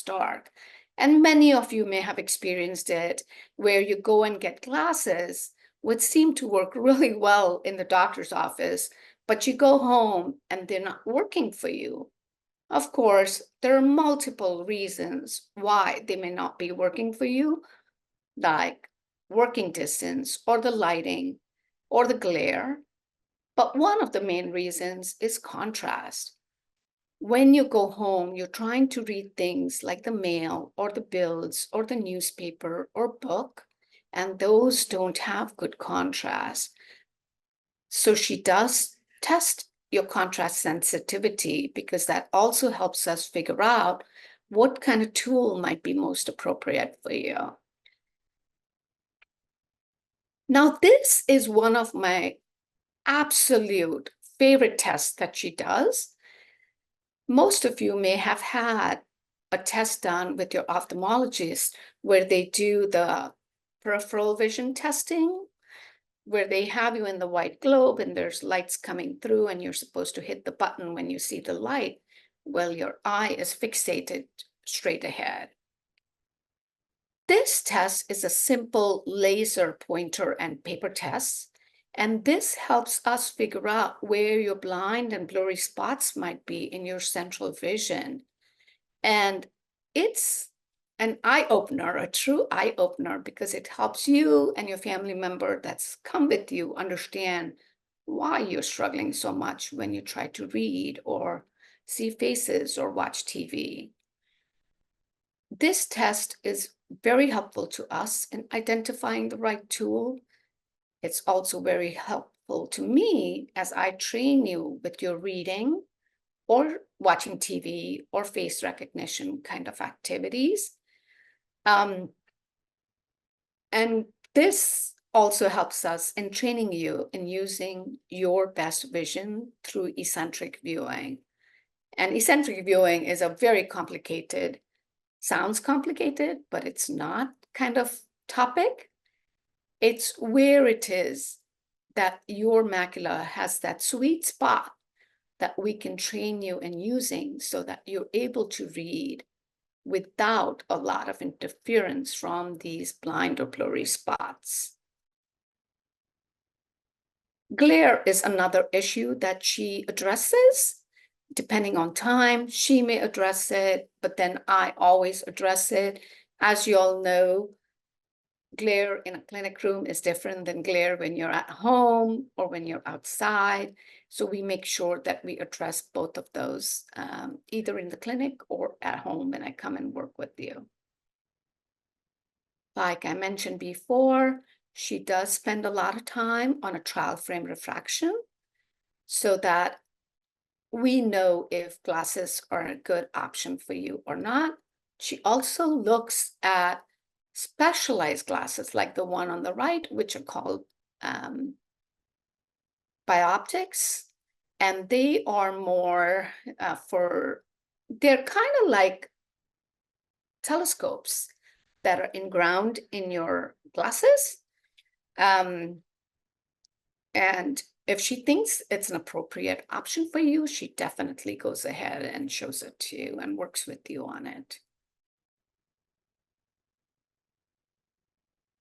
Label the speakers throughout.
Speaker 1: past dark. And many of you may have experienced it, where you go and get glasses, which seem to work really well in the doctor's office, but you go home and they're not working for you. Of course, there are multiple reasons why they may not be working for you, like working distance or the lighting or the glare. But one of the main reasons is contrast. When you go home, you're trying to read things like the mail or the bills or the newspaper or book, and those don't have good contrast. So she does test your contrast sensitivity, because that also helps us figure out what kind of tool might be most appropriate for you. Now, this is one of my absolute favorite tests that she does. Most of you may have had a test done with your ophthalmologist where they do the peripheral vision testing, where they have you in the white globe and there's lights coming through and you're supposed to hit the button when you see the light. Well, your eye is fixated straight ahead. This test is a simple laser pointer and paper test, and this helps us figure out where your blind and blurry spots might be in your central vision. And it's an eye-opener, a true eye-opener, because it helps you and your family member that's come with you understand why you're struggling so much when you try to read or see faces or watch TV. This test is very helpful to us in identifying the right tool. It's also very helpful to me as I train you with your reading or watching TV or face recognition kind of activities. And this also helps us in training you in using your best vision through eccentric viewing. And eccentric viewing is a very complicated, sounds complicated, but it's not kind of topic. It's where it is that your macula has that sweet spot that we can train you in using so that you're able to read without a lot of interference from these blind or blurry spots. Glare is another issue that she addresses. Depending on time, she may address it, but then I always address it. As you all know, glare in a clinic room is different than glare when you're at home or when you're outside. So we make sure that we address both of those, either in the clinic or at home when I come and work with you. Like I mentioned before, she does spend a lot of time on a trial frame refraction so that we know if glasses are a good option for you or not. She also looks at specialized glasses like the one on the right, which are called bioptics, and they are more they're kind of like telescopes that are inground in your glasses. And if she thinks it's an appropriate option for you, she definitely goes ahead and shows it to you and works with you on it.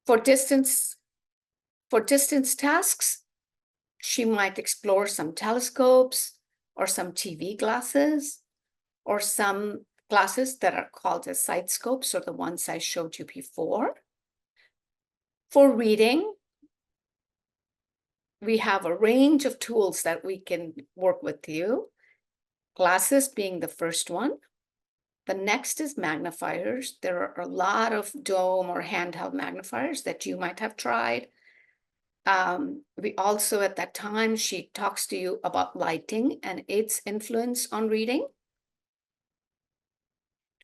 Speaker 1: For distance tasks, she might explore some telescopes or some TV glasses or some glasses that are called as side scopes, or the ones I showed you before. For reading, we have a range of tools that we can work with you. Glasses being the first one. The next is magnifiers. There are a lot of dome or handheld magnifiers that you might have tried. We also, at that time, she talks to you about lighting and its influence on reading.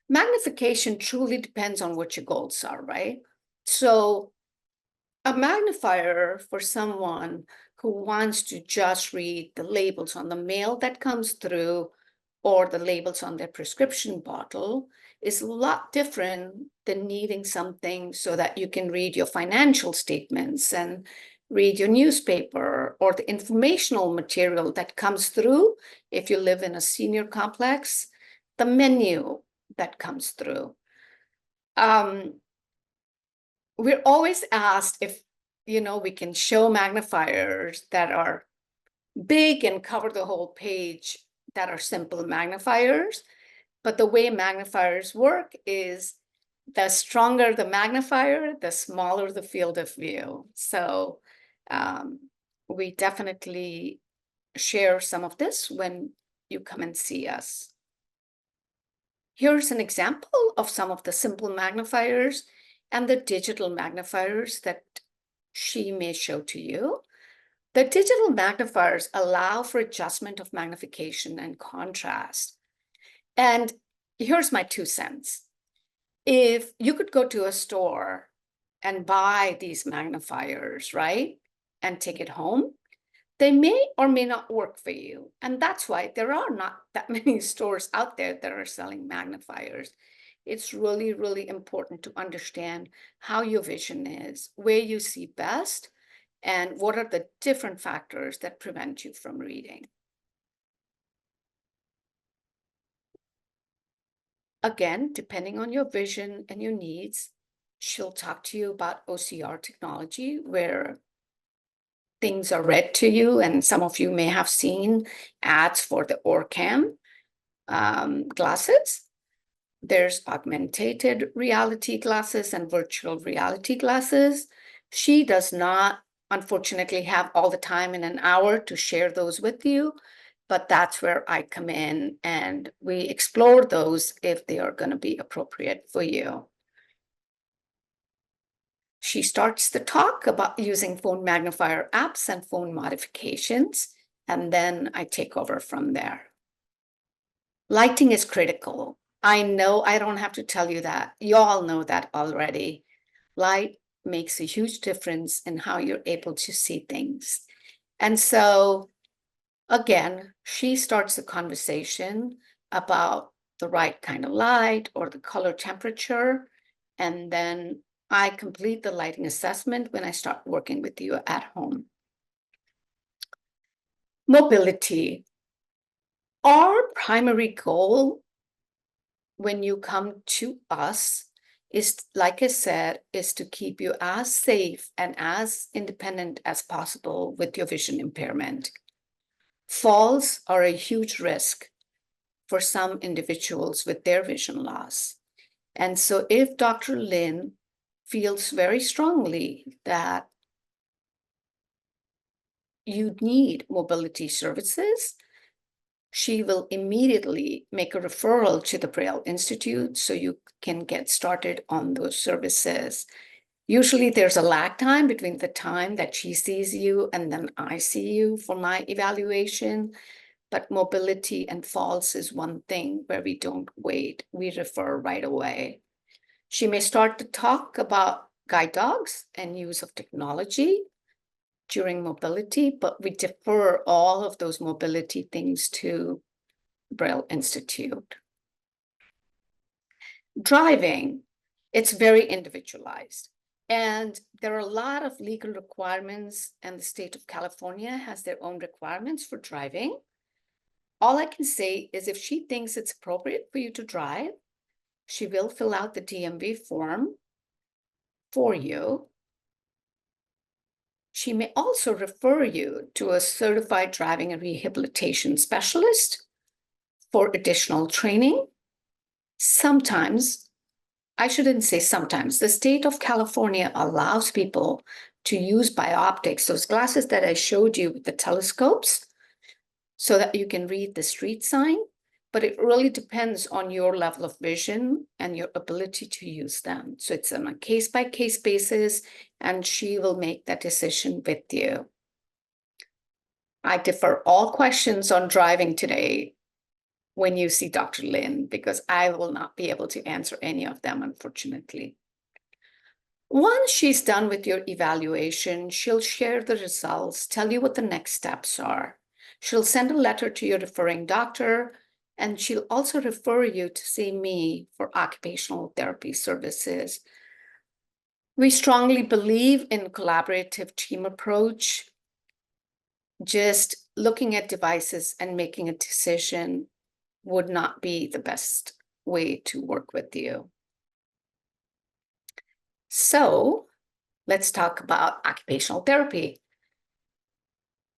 Speaker 1: Magnification truly depends on what your goals are, right? So a magnifier for someone who wants to just read the labels on the mail that comes through or the labels on their prescription bottle is a lot different than needing something so that you can read your financial statements and read your newspaper or the informational material that comes through. If you live in a senior complex, the menu, that comes through. We're always asked if, we can show magnifiers that are big and cover the whole page that are simple magnifiers. But the way magnifiers work is the stronger the magnifier, the smaller the field of view. So we definitely share some of this when you come and see us. Here's an example of some of the simple magnifiers and the digital magnifiers that she may show to you. The digital magnifiers allow for adjustment of magnification and contrast. And here's my 2 cents. If you could go to a store and buy these magnifiers, right, and take it home, they may or may not work for you. And that's why there are not that many stores out there that are selling magnifiers. It's really, really important to understand how your vision is, where you see best, and what are the different factors that prevent you from reading. Again, depending on your vision and your needs, she'll talk to you about OCR technology, where things are read to you, and some of you may have seen ads for the OrCam glasses. There's augmented reality glasses and virtual reality glasses. She does not, unfortunately, have all the time in an hour to share those with you, but that's where I come in and we explore those if they are going to be appropriate for you. She starts the talk about using phone magnifier apps and phone modifications, and then I take over from there. Lighting is critical. I know I don't have to tell you that. You all know that already. Light makes a huge difference in how you're able to see things. And so, again, she starts the conversation about the right kind of light or the color temperature, and then I complete the lighting assessment when I start working with you at home. Mobility. Our primary goal when you come to us is, like I said, is to keep you as safe and as independent as possible with your vision impairment. Falls are a huge risk for some individuals with their vision loss. And so if Dr. Lin feels very strongly that you need mobility services, she will immediately make a referral to the Braille Institute so you can get started on those services. Usually there's a lag time between the time that she sees you and then I see you for my evaluation. But mobility and falls is one thing where we don't wait. We refer right away. She may start to talk about guide dogs and use of technology during mobility, but we defer all of those mobility things to Braille Institute. Driving, it's very individualized. And there are a lot of legal requirements, and the state of California has their own requirements for driving. All I can say is if she thinks it's appropriate for you to drive, she will fill out the DMV form for you. She may also refer you to a certified driving and rehabilitation specialist for additional training. Sometimes, I shouldn't say sometimes, the state of California allows people to use bioptics, those glasses that I showed you with the telescopes, so that you can read the street sign, but it really depends on your level of vision and your ability to use them. So it's on a case-by-case basis, and she will make that decision with you. I defer all questions on driving today when you see Dr. Lin, because I will not be able to answer any of them, unfortunately. Once she's done with your evaluation, she'll share the results, tell you what the next steps are. She'll send a letter to your referring doctor, and she'll also refer you to see me for occupational therapy services. We strongly believe in collaborative team approach. Just looking at devices and making a decision would not be the best way to work with you. So let's talk about occupational therapy.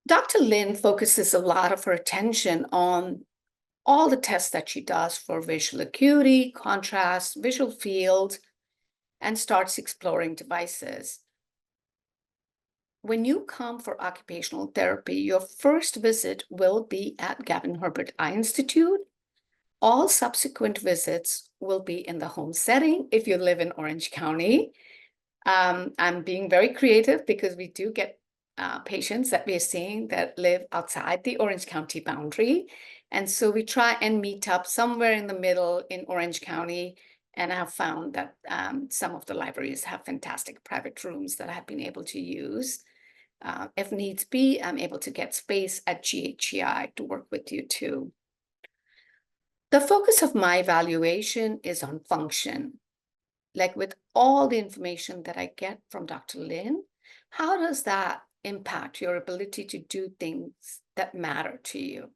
Speaker 1: Dr. Lin focuses a lot of her attention on all the tests that she does for visual acuity, contrast, visual field, and starts exploring devices. When you come for occupational therapy, your first visit will be at Gavin Herbert Eye Institute. All subsequent visits will be in the home setting if you live in Orange County. I'm being very creative because we do get patients that we're seeing that live outside the Orange County boundary. And so we try and meet up somewhere in the middle in Orange County. And I've found that some of the libraries have fantastic private rooms that I've been able to use. If needs be, I'm able to get space at GHCI to work with you too. The focus of my evaluation is on function. Like with all the information that I get from Dr. Lin, how does that impact your ability to do things that matter to you?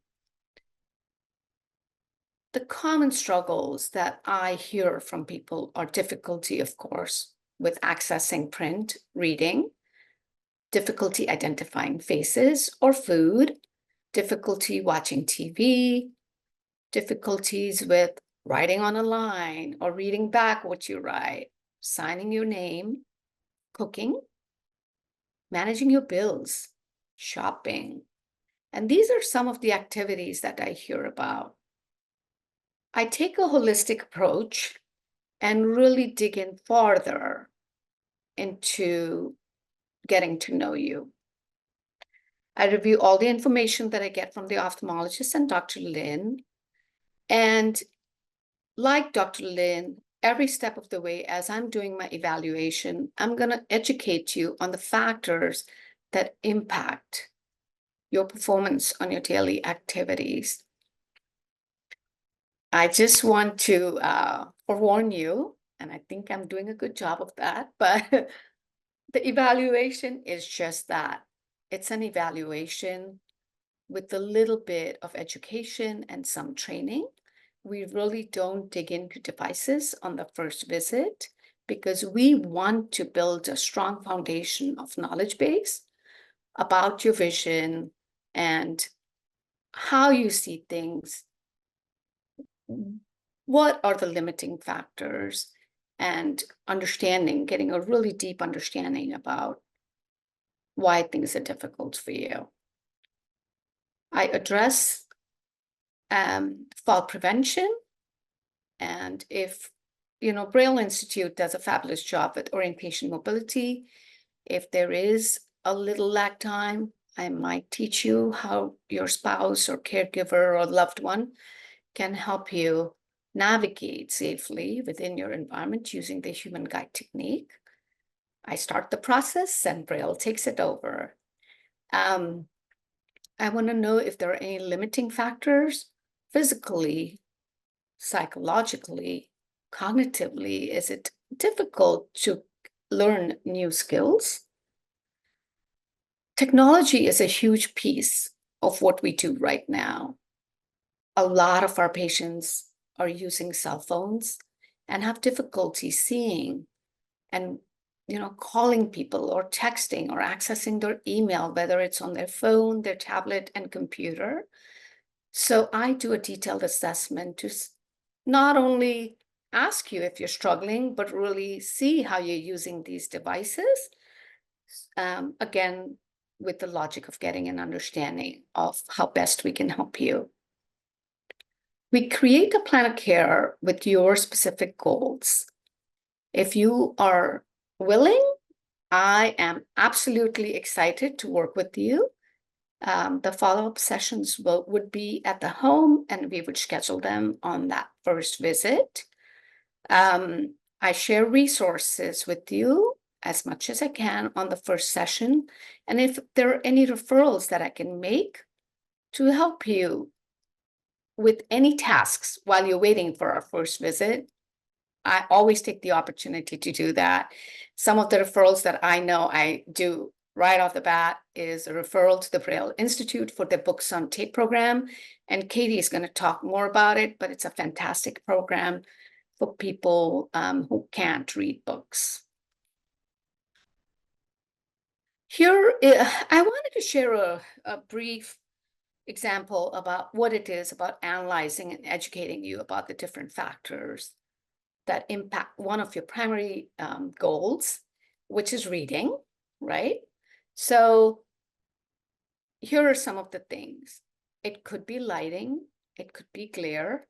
Speaker 1: The common struggles that I hear from people are difficulty, of course, with accessing print, reading, difficulty identifying faces or food, difficulty watching TV, difficulties with writing on a line or reading back what you write, signing your name, cooking, managing your bills, shopping. And these are some of the activities that I hear about. I take a holistic approach and really dig in farther into getting to know you. I review all the information that I get from the ophthalmologist and Dr. Lin. And like Dr. Lin, every step of the way, as I'm doing my evaluation, I'm going to educate you on the factors that impact your performance on your daily activities. I just want to forewarn you, and I think I'm doing a good job of that, but the evaluation is just that. It's an evaluation with a little bit of education and some training. We really don't dig into devices on the first visit because we want to build a strong foundation of knowledge base about your vision and how you see things. What are the limiting factors and understanding, getting a really deep understanding about why things are difficult for you. I address fall prevention. And if, Braille Institute does a fabulous job with orientation mobility. If there is a little lag time, I might teach you how your spouse or caregiver or loved one can help you navigate safely within your environment using the human guide technique. I start the process and Braille takes it over. I want to know if there are any limiting factors physically, psychologically, cognitively. Is it difficult to learn new skills? Technology is a huge piece of what we do right now. A lot of our patients are using cell phones and have difficulty seeing and calling people or texting or accessing their email, whether it's on their phone, their tablet, and computer. So I do a detailed assessment to not only ask you if you're struggling, but really see how you're using these devices. Again, with the logic of getting an understanding of how best we can help you. We create a plan of care with your specific goals. If you are willing, I am absolutely excited to work with you. The follow-up sessions would be at the home, and we would schedule them on that first visit. I share resources with you as much as I can on the first session. And if there are any referrals that I can make to help you with any tasks while you're waiting for our first visit, I always take the opportunity to do that. Some of the referrals that I know I do right off the bat is a referral to the Braille Institute for the Books on Tape program, And Katie is going to talk more about it, but it's a fantastic program for people who can't read books. Here, I wanted to share a brief example about what it is about analyzing and educating you about the different factors that impact one of your primary goals, which is reading, right? So here are some of the things. It could be lighting, it could be glare,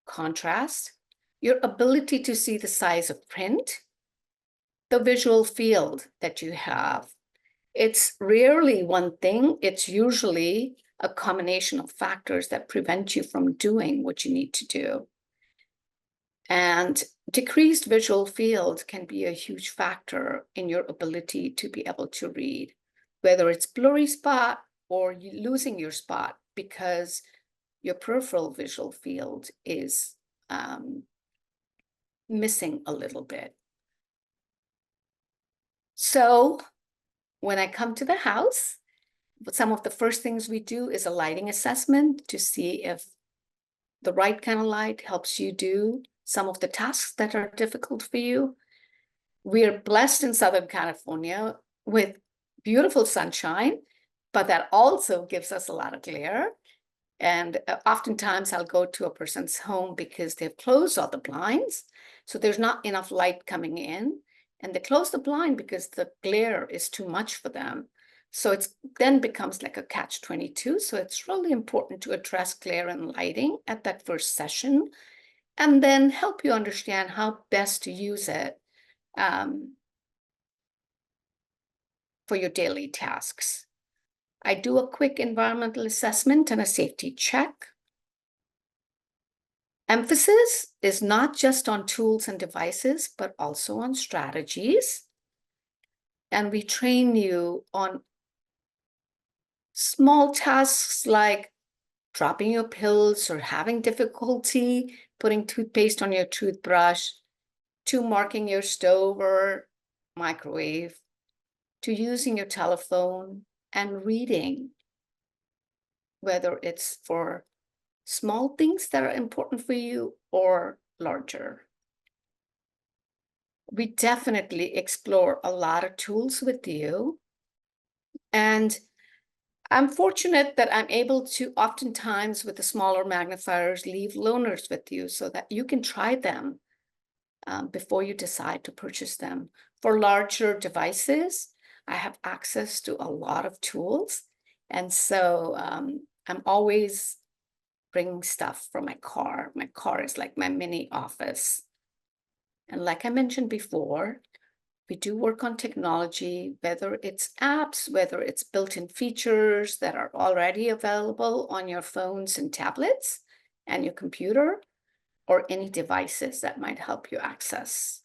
Speaker 1: contrast, your ability to see the size of print, the visual field that you have. It's rarely one thing, it's usually a combination of factors that prevent you from doing what you need to do. And decreased visual field can be a huge factor in your ability to be able to read, whether it's blurry spot or you losing your spot because your peripheral visual field is missing a little bit. So when I come to the house, some of the first things we do is a lighting assessment to see if the right kind of light helps you do some of the tasks that are difficult for you. We are blessed in Southern California with beautiful sunshine, but that also gives us a lot of glare. And oftentimes I'll go to a person's home because they've closed all the blinds, so there's not enough light coming in. And they close the blind because the glare is too much for them. So it's then becomes like a catch-22. So it's really important to address glare and lighting at that first session, and then help you understand how best to use it for your daily tasks. I do a quick environmental assessment and a safety check. Emphasis is not just on tools and devices, but also on strategies. And we train you on small tasks like dropping your pills or having difficulty putting toothpaste on your toothbrush, to marking your stove or microwave, to using your telephone and reading, whether it's for small things that are important for you or larger. We definitely explore a lot of tools with you. And I'm fortunate that I'm able to oftentimes with the smaller magnifiers leave loaners with you so that you can try them before you decide to purchase them. For larger devices, I have access to a lot of tools. And so I'm always bringing stuff from my car. My car is like my mini office. And like I mentioned before, we do work on technology, whether it's apps, whether it's built-in features that are already available on your phones and tablets and your computer, or any devices that might help you access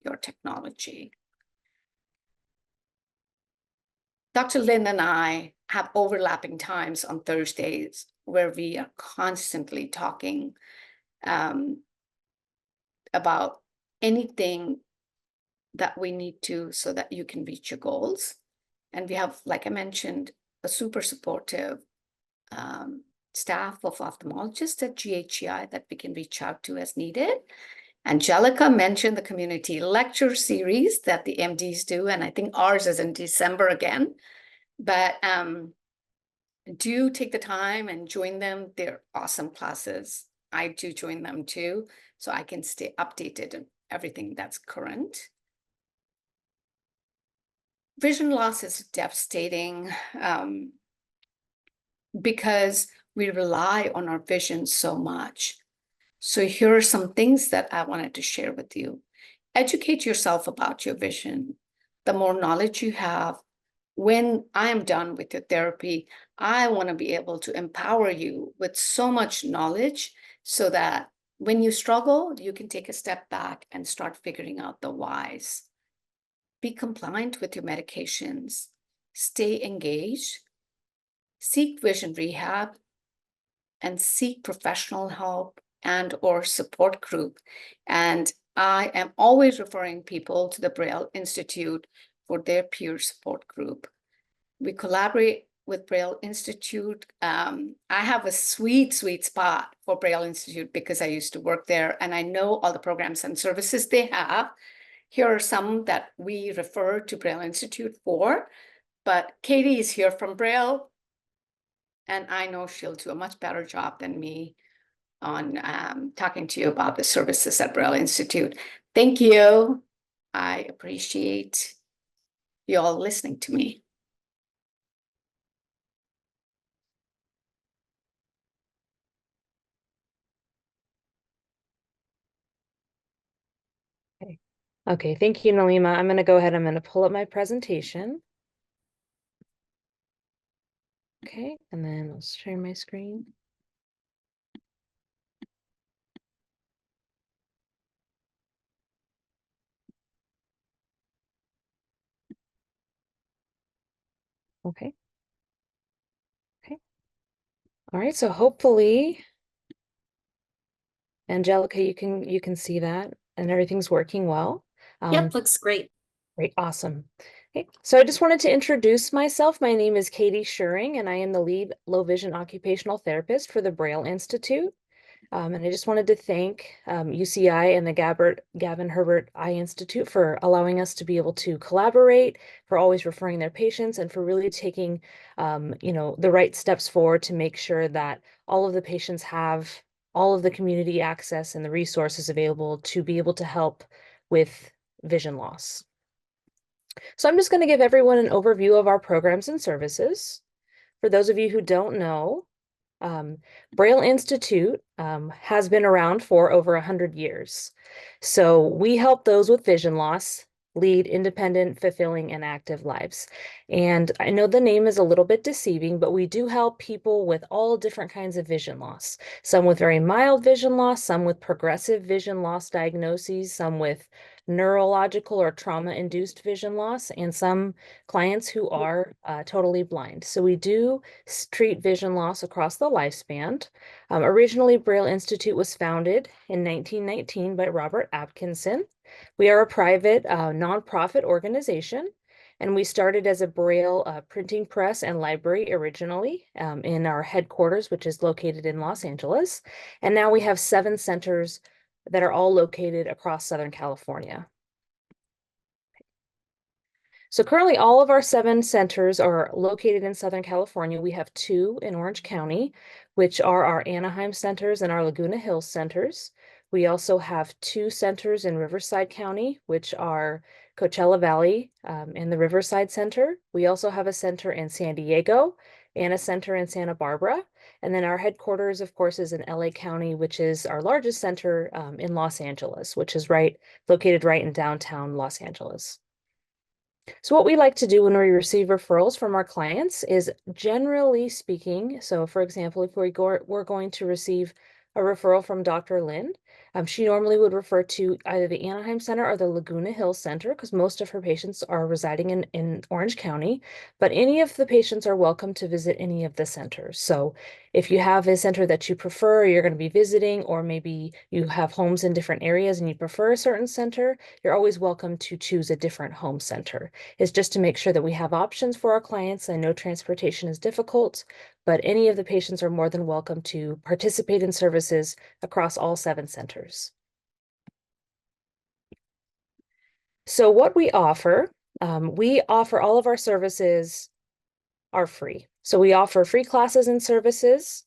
Speaker 1: your technology. Dr. Lynn and I have overlapping times on Thursdays where we are constantly talking about anything that we need to so that you can reach your goals. And we have, like I mentioned, a super supportive staff of ophthalmologists at GHEI that we can reach out to as needed. Angelica mentioned the community lecture series that the MDs do, and I think ours is in December again. But do take the time and join them. They're awesome classes. I do join them too, so I can stay updated on everything that's current. Vision loss is devastating because we rely on our vision so much. So here are some things that I wanted to share with you. Educate yourself about your vision. The more knowledge you have, when I am done with your therapy, I want to be able to empower you with so much knowledge so that when you struggle, you can take a step back and start figuring out the whys. Be compliant with your medications. Stay engaged. Seek vision rehab and seek professional help and or support group. And I am always referring people to the Braille Institute for their peer support group. We collaborate with Braille Institute. I have a sweet spot for Braille Institute because I used to work there and I know all the programs and services they have. Here are some that we refer to Braille Institute for, but Katie is here from Braille, and I know she'll do a much better job than me on talking to you about the services at Braille Institute. Thank you. I appreciate you all listening to me.
Speaker 2: Okay, thank you, Nilima. I'm going to go ahead. I'm going to pull up my presentation. Okay, and then I'll share my screen. Okay. Okay. All right, so hopefully, Angelica, you can see that and everything's working well.
Speaker 3: Yep, looks great.
Speaker 2: Great, awesome. Okay, so I just wanted to introduce myself. My name is Katie Scheuring, and I am the lead low vision occupational therapist for the Braille Institute. And I just wanted to thank UCI and the Gavin Herbert Eye Institute for allowing us to be able to collaborate, for always referring their patients, and for really taking, the right steps forward to make sure that all of the patients have all of the community access and the resources available to be able to help with vision loss. So I'm just going to give everyone an overview of our programs and services. For those of you who don't know, Braille Institute has been around for over 100 years. So we help those with vision loss lead independent, fulfilling, and active lives. And I know the name is a little bit deceiving, but we do help people with all different kinds of vision loss. Some with very mild vision loss, some with progressive vision loss diagnoses, some with neurological or trauma-induced vision loss, and some clients who are totally blind. So we do treat vision loss across the lifespan. Originally, Braille Institute was founded in 1919 by Robert Atkinson. We are a private nonprofit organization, and we started as a Braille printing press and library originally in our headquarters, which is located in Los Angeles. And now we have 7 centers that are all located across Southern California. So currently all of our 7 centers are located in Southern California. We have 2 in Orange County, which are our Anaheim centers and our Laguna Hills centers. We also have 2 centers in Riverside County, which are Coachella Valley and the Riverside Center. We also have a center in San Diego and a center in Santa Barbara. And then our headquarters, of course, is in LA County, which is our largest center in Los Angeles, which is located right in downtown Los Angeles. So what we like to do when we receive referrals from our clients is, generally speaking, so for example, if we're going to receive a referral from Dr. Lynn, she normally would refer to either the Anaheim Center or the Laguna Hills Center, because most of her patients are residing in Orange County, but any of the patients are welcome to visit any of the centers. So if you have a center that you prefer, you're going to be visiting, or maybe you have homes in different areas and you prefer a certain center, you're always welcome to choose a different home center. It's just to make sure that we have options for our clients. I know transportation is difficult, but any of the patients are more than welcome to participate in services across all 7 centers. So what we offer all of our services are free. So we offer free classes and services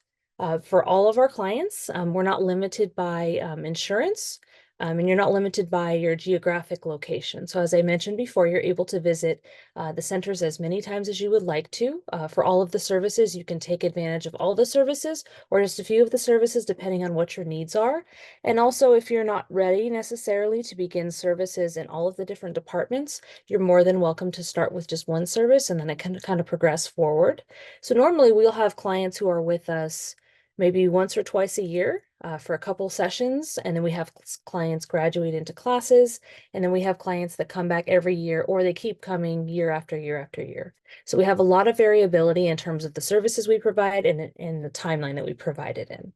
Speaker 2: for all of our clients. We're not limited by insurance. And you're not limited by your geographic location. So as I mentioned before, you're able to visit the centers as many times as you would like to. For all of the services, you can take advantage of all the services or just a few of the services, depending on what your needs are. And also, if you're not ready necessarily to begin services in all of the different departments, you're more than welcome to start with just one service, and then it can kind of progress forward. So normally we'll have clients who are with us maybe once or twice a year for a couple sessions. And then we have clients graduate into classes. And then we have clients that come back every year, or they keep coming year after year after year. So we have a lot of variability in terms of the services we provide and in the timeline that we provide it in.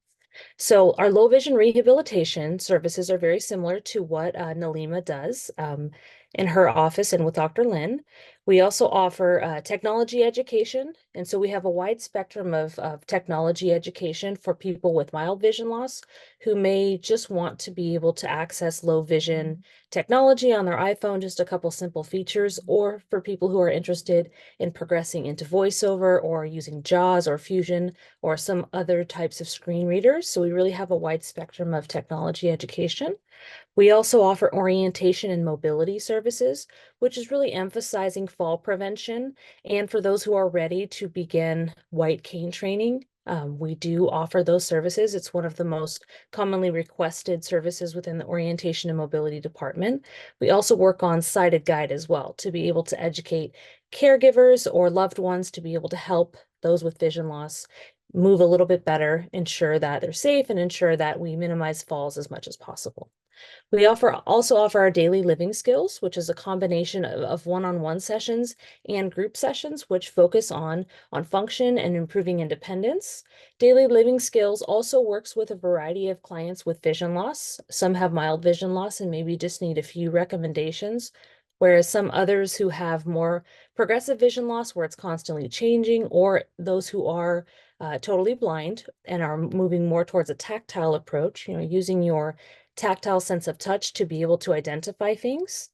Speaker 2: So our low vision rehabilitation services are very similar to what Nilima does. in her office and with Dr. Lynn. We also offer technology education. And so we have a wide spectrum of technology education for people with mild vision loss who may just want to be able to access low vision technology on their iPhone, just a couple simple features, or for people who are interested in progressing into voiceover or using JAWS or Fusion or some other types of screen readers. So we really have a wide spectrum of technology education. We also offer orientation and mobility services, which is really emphasizing fall prevention. And for those who are ready to begin white cane training, we do offer those services. It's one of the most commonly requested services within the orientation and mobility department. We also work on sighted guide as well to be able to educate caregivers or loved ones to be able to help those with vision loss move a little bit better, ensure that they're safe, and ensure that we minimize falls as much as possible. We also offer our daily living skills, which is a combination of one-on-one sessions and group sessions, which focus on function and improving independence. Daily living skills also works with a variety of clients with vision loss. Some have mild vision loss and maybe just need a few recommendations, whereas some others who have more progressive vision loss where it's constantly changing, or those who are totally blind and are moving more towards a tactile approach, using your tactile sense of touch to be able to identify things.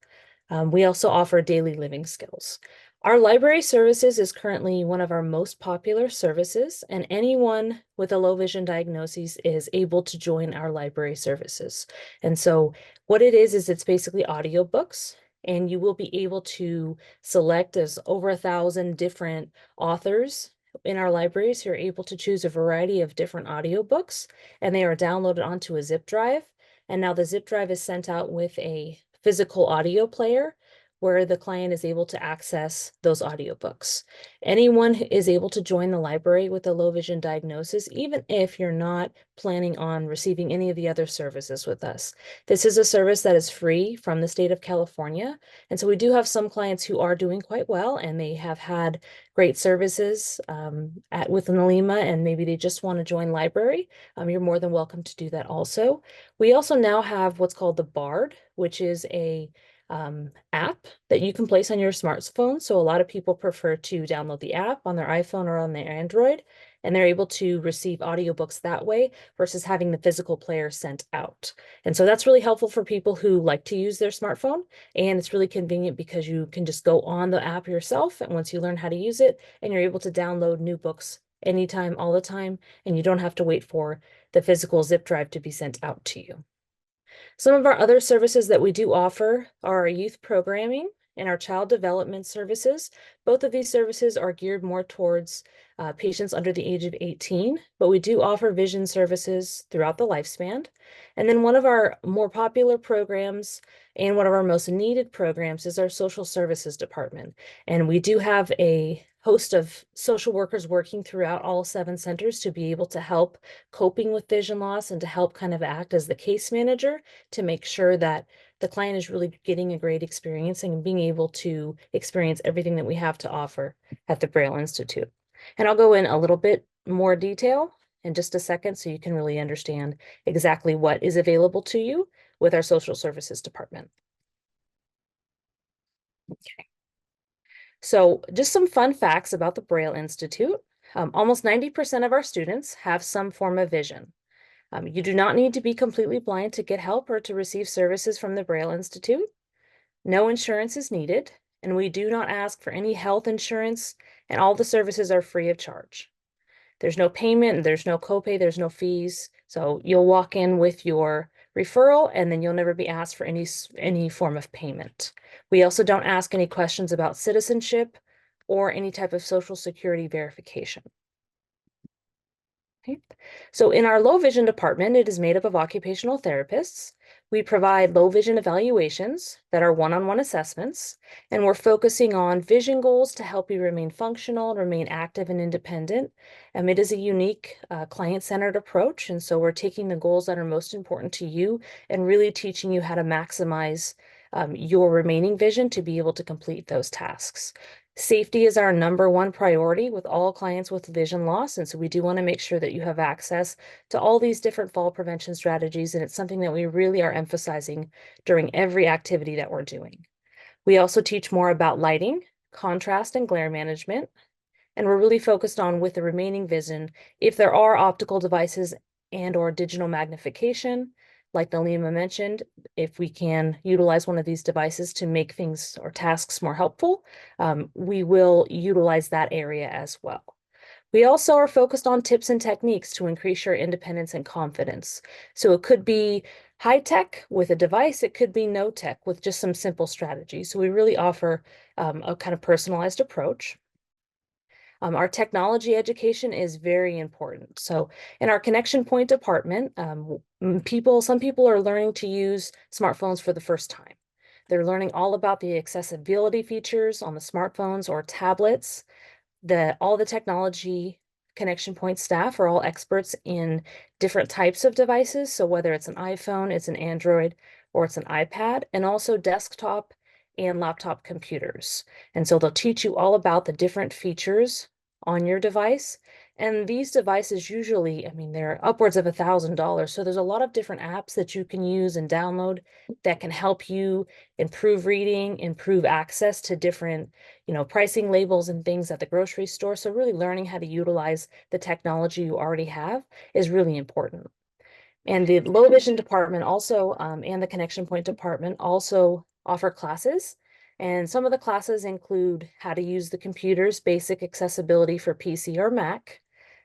Speaker 2: We also offer daily living skills. Our library services is currently one of our most popular services, and anyone with a low vision diagnosis is able to join our library services. And so what it is it's basically audiobooks, and you will be able to select as over 1,000 different authors in our libraries. You're able to choose a variety of different audiobooks, and they are downloaded onto a zip drive. And now the zip drive is sent out with a physical audio player where the client is able to access those audiobooks. Anyone is able to join the library with a low vision diagnosis, even if you're not planning on receiving any of the other services with us. This is a service that is free from the state of California. And so we do have some clients who are doing quite well, and they have had great services with Nilima, and maybe they just want to join library. You're more than welcome to do that also. We also now have what's called the Bard, which is a app that you can place on your smartphone. So a lot of people prefer to download the app on their iPhone or on their Android, and they're able to receive audiobooks that way versus having the physical player sent out. And so that's really helpful for people who like to use their smartphone, and it's really convenient because you can just go on the app yourself, and once you learn how to use it, and you're able to download new books anytime, all the time, and you don't have to wait for the physical zip drive to be sent out to you. Some of our other services that we do offer are our youth programming and our child development services. Both of these services are geared more towards patients under the age of 18, but we do offer vision services throughout the lifespan. And then one of our more popular programs and one of our most needed programs is our social services department. And we do have a host of social workers working throughout all 7 centers to be able to help coping with vision loss and to help kind of act as the case manager to make sure that the client is really getting a great experience and being able to experience everything that we have to offer at the Braille Institute. And I'll go in a little bit more detail in just a second so you can really understand exactly what is available to you with our social services department. Okay. So just some fun facts about the Braille Institute. Almost 90% of our students have some form of vision. You do not need to be completely blind to get help or to receive services from the Braille Institute. No insurance is needed, and we do not ask for any health insurance, and all the services are free of charge. There's no payment, there's no copay, there's no fees. So you'll walk in with your referral, and then you'll never be asked for any form of payment. We also don't ask any questions about citizenship or any type of Social Security verification. Okay. So in our low vision department, it is made up of occupational therapists. We provide low vision evaluations that are one-on-one assessments, and we're focusing on vision goals to help you remain functional, remain active and independent. It is a unique client-centered approach, and so we're taking the goals that are most important to you and really teaching you how to maximize your remaining vision to be able to complete those tasks. Safety is our #1 priority with all clients with vision loss. And so we do want to make sure that you have access to all these different fall prevention strategies. And it's something that we really are emphasizing during every activity that we're doing. We also teach more about lighting, contrast, and glare management. And we're really focused on, with the remaining vision, if there are optical devices and or digital magnification, like Nilima mentioned, if we can utilize one of these devices to make things or tasks more helpful, we will utilize that area as well. We also are focused on tips and techniques to increase your independence and confidence. So it could be high tech with a device, it could be no tech with just some simple strategies. So we really offer a kind of personalized approach. Our technology education is very important. So in our connection point department, some people are learning to use smartphones for the first time. They're learning all about the accessibility features on the smartphones or tablets. All the technology connection point staff are all experts in different types of devices. So whether it's an iPhone, it's an Android, or it's an iPad, and also desktop and laptop computers. And so they'll teach you all about the different features on your device. And these devices usually, I mean, they're upwards of $1,000. So there's a lot of different apps that you can use and download that can help you improve reading, improve access to different, pricing labels and things at the grocery store. So really learning how to utilize the technology you already have is really important. And the low vision department also, and the connection point department also offer classes. And some of the classes include how to use the computers, basic accessibility for PC or Mac,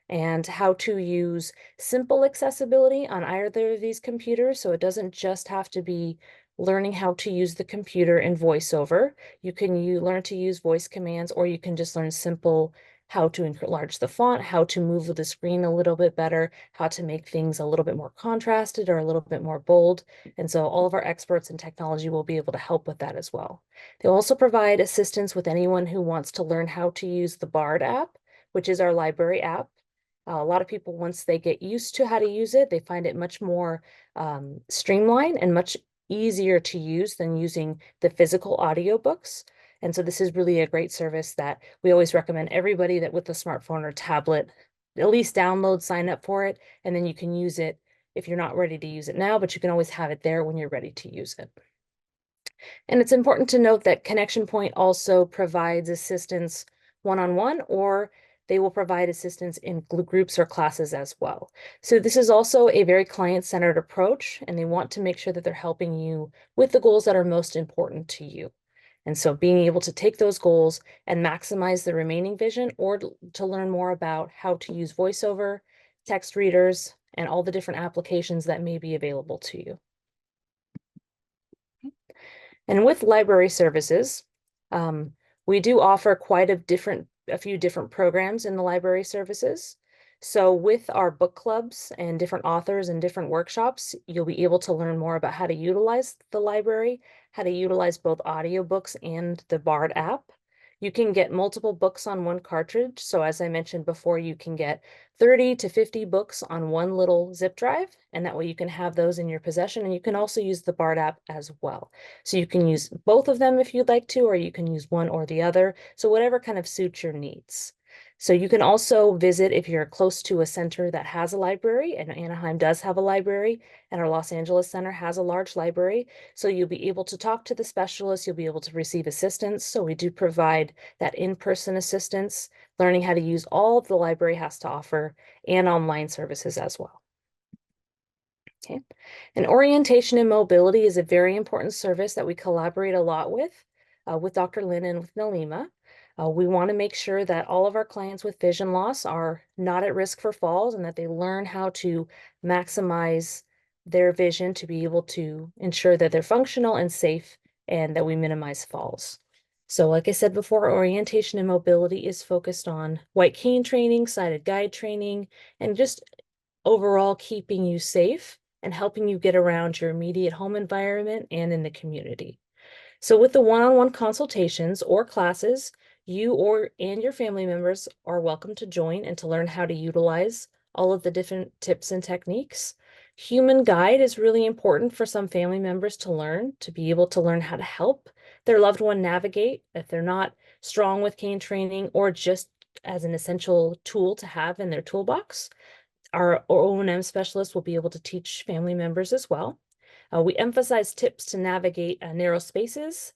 Speaker 2: and how to use simple accessibility on either of these computers. So it doesn't just have to be learning how to use the computer in VoiceOver. You learn to use voice commands, or you can just learn simple how to enlarge the font, how to move the screen a little bit better, how to make things a little bit more contrasted or a little bit more bold. And so all of our experts in technology will be able to help with that as well. They'll also provide assistance with anyone who wants to learn how to use the BARD app, which is our library app. A lot of people, once they get used to how to use it, they find it much more streamlined and much easier to use than using the physical audiobooks. And so this is really a great service that we always recommend everybody that with a smartphone or tablet, at least download, sign up for it, and then you can use it if you're not ready to use it now, but you can always have it there when you're ready to use it. And it's important to note that Connection Point also provides assistance one-on-one, or they will provide assistance in groups or classes as well. So this is also a very client-centered approach, and they want to make sure that they're helping you with the goals that are most important to you. And so being able to take those goals and maximize the remaining vision, or to learn more about how to use VoiceOver, text readers, and all the different applications that may be available to you. And with library services, we do offer quite a few different programs in the library services. So with our book clubs and different authors and different workshops, you'll be able to learn more about how to utilize the library, how to utilize both audiobooks and the BARD app. You can get multiple books on one cartridge. So as I mentioned before, you can get 30 to 50 books on one little zip drive, and that way you can have those in your possession. And you can also use the BARD app as well. So you can use both of them if you'd like to, or you can use one or the other. So whatever kind of suits your needs. So you can also visit if you're close to a center that has a library, and Anaheim does have a library, and our Los Angeles Center has a large library. So you'll be able to talk to the specialist, you'll be able to receive assistance. So we do provide that in-person assistance, learning how to use all the library has to offer, and online services as well. Okay. And orientation and mobility is a very important service that we collaborate a lot with Dr. Lynn and with Nilima. We want to make sure that all of our clients with vision loss are not at risk for falls, and that they learn how to maximize their vision to be able to ensure that they're functional and safe, and that we minimize falls. So like I said before, orientation and mobility is focused on white cane training, sighted guide training, and just overall keeping you safe and helping you get around your immediate home environment and in the community. So with the one-on-one consultations or classes, you and your family members are welcome to join and to learn how to utilize all of the different tips and techniques. Human guide is really important for some family members to be able to learn how to help their loved one navigate if they're not strong with cane training, or just as an essential tool to have in their toolbox. Our O&M specialist will be able to teach family members as well. We emphasize tips to navigate narrow spaces,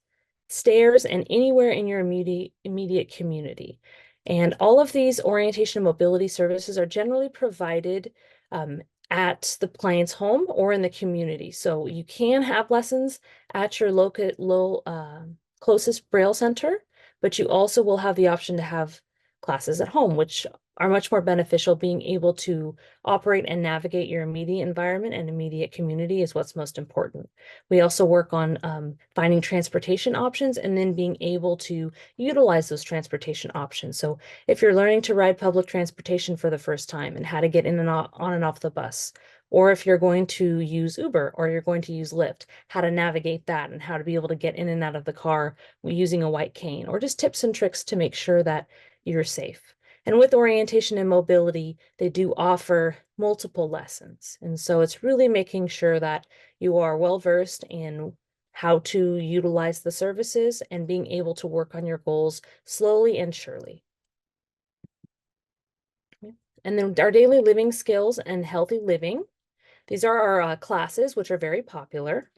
Speaker 2: stairs, and anywhere in your immediate community. And all of these orientation and mobility services are generally provided at the client's home or in the community. So you can have lessons at your closest Braille center, but you also will have the option to have classes at home, which are much more beneficial. Being able to operate and navigate your immediate environment and immediate community is what's most important. We also work on finding transportation options and then being able to utilize those transportation options. So if you're learning to ride public transportation for the first time and how to get in and on and off the bus, or if you're going to use Uber or you're going to use Lyft, how to navigate that and how to be able to get in and out of the car using a white cane, or just tips and tricks to make sure that you're safe. And with orientation and mobility, they do offer multiple lessons. And so it's really making sure that you are well versed in how to utilize the services and being able to work on your goals slowly and surely. And then our daily living skills and healthy living. These are our classes, which are very popular.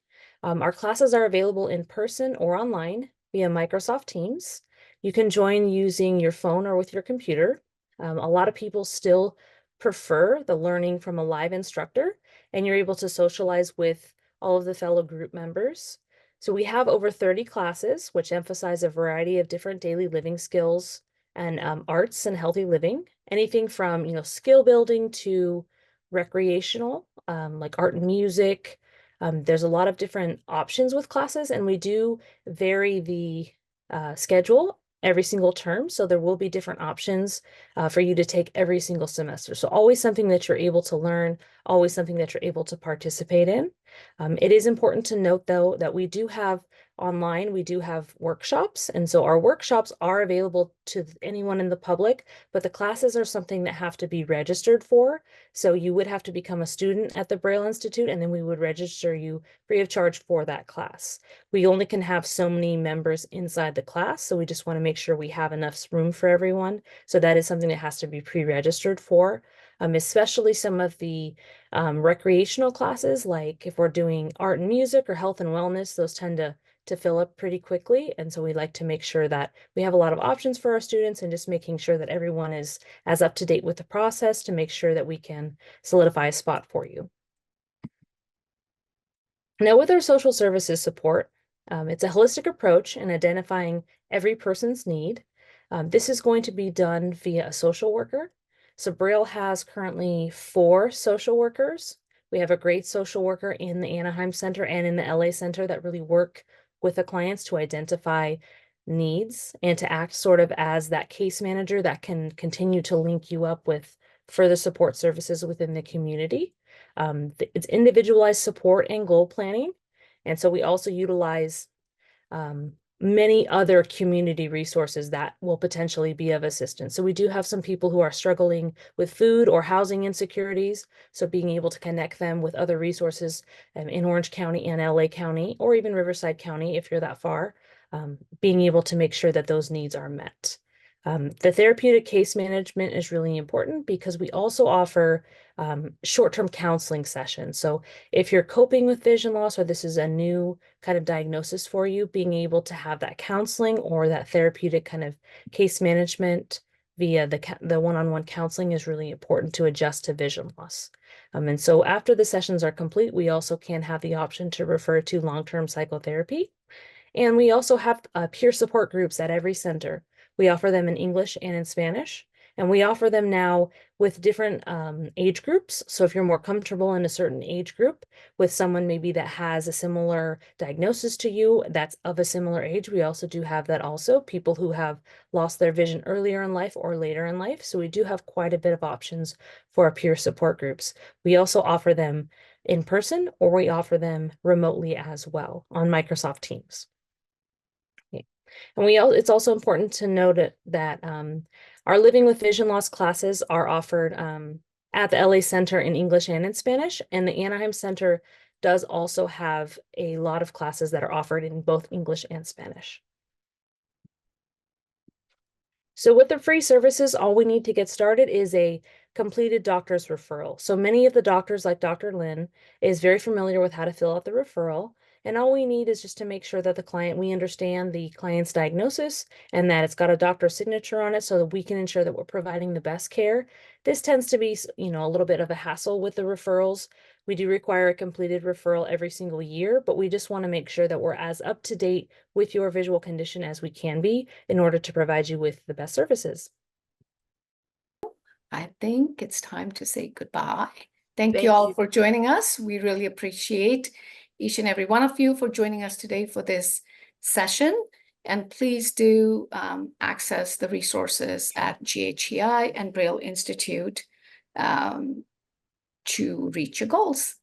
Speaker 2: Our classes are available in person or online via Microsoft Teams. You can join using your phone or with your computer. A lot of people still prefer the learning from a live instructor, and you're able to socialize with all of the fellow group members. So we have over 30 classes, which emphasize a variety of different daily living skills and arts and healthy living. Anything from, skill building to recreational, like art and music. There's a lot of different options with classes, and we do vary the schedule every single term. So there will be different options for you to take every single semester. So always something that you're able to learn, always something that you're able to participate in. It is important to note, though, that we do have online, we do have workshops. And so our workshops are available to anyone in the public, but the classes are something that have to be registered for. So you would have to become a student at the Braille Institute, and then we would register you free of charge for that class. We only can have so many members inside the class, so we just want to make sure we have enough room for everyone. So that is something that has to be pre-registered for, especially some of the recreational classes, like if we're doing art and music or health and wellness, those tend to fill up pretty quickly. And so we like to make sure that we have a lot of options for our students and just making sure that everyone is as up to date with the process to make sure that we can solidify a spot for you. Now, with our social services support, it's a holistic approach in identifying every person's need. This is going to be done via a social worker. So Braille has currently 4 social workers. We have a great social worker in the Anaheim Center and in the LA Center that really work with the clients to identify needs and to act sort of as that case manager that can continue to link you up with further support services within the community. It's individualized support and goal planning. And so we also utilize many other community resources that will potentially be of assistance. So we do have some people who are struggling with food or housing insecurities. So being able to connect them with other resources in Orange County and LA County, or even Riverside County, if you're that far, being able to make sure that those needs are met. The therapeutic case management is really important because we also offer short-term counseling sessions. So if you're coping with vision loss or this is a new kind of diagnosis for you, being able to have that counseling or that therapeutic kind of case management via the one-on-one counseling is really important to adjust to vision loss. And so after the sessions are complete, we also can have the option to refer to long-term psychotherapy. And we also have peer support groups at every center. We offer them in English and in Spanish, and we offer them now with different age groups. So if you're more comfortable in a certain age group with someone maybe that has a similar diagnosis to you, that's of a similar age, we also do have that also, people who have lost their vision earlier in life or later in life. So we do have quite a bit of options for our peer support groups. We also offer them in person, or we offer them remotely as well on Microsoft Teams. And it's also important to note that our Living with Vision Loss classes are offered at the LA Center in English and in Spanish, and the Anaheim Center does also have a lot of classes that are offered in both English and Spanish. So with the free services, all we need to get started is a completed doctor's referral. So many of the doctors, like Dr. Lin, is very familiar with how to fill out the referral. And all we need is just to make sure that we understand the client's diagnosis and that it's got a doctor's signature on it so that we can ensure that we're providing the best care. This tends to be, a little bit of a hassle with the referrals. We do require a completed referral every single year, but we just want to make sure that we're as up to date with your visual condition as we can be in order to provide you with the best services.
Speaker 1: I think it's time to say goodbye. Thank you
Speaker 2: Thank
Speaker 1: all
Speaker 2: you.
Speaker 1: for joining us. We really appreciate each and every one of you for joining us today for this session. And please do access the resources at GHEI and Braille Institute to reach your goals.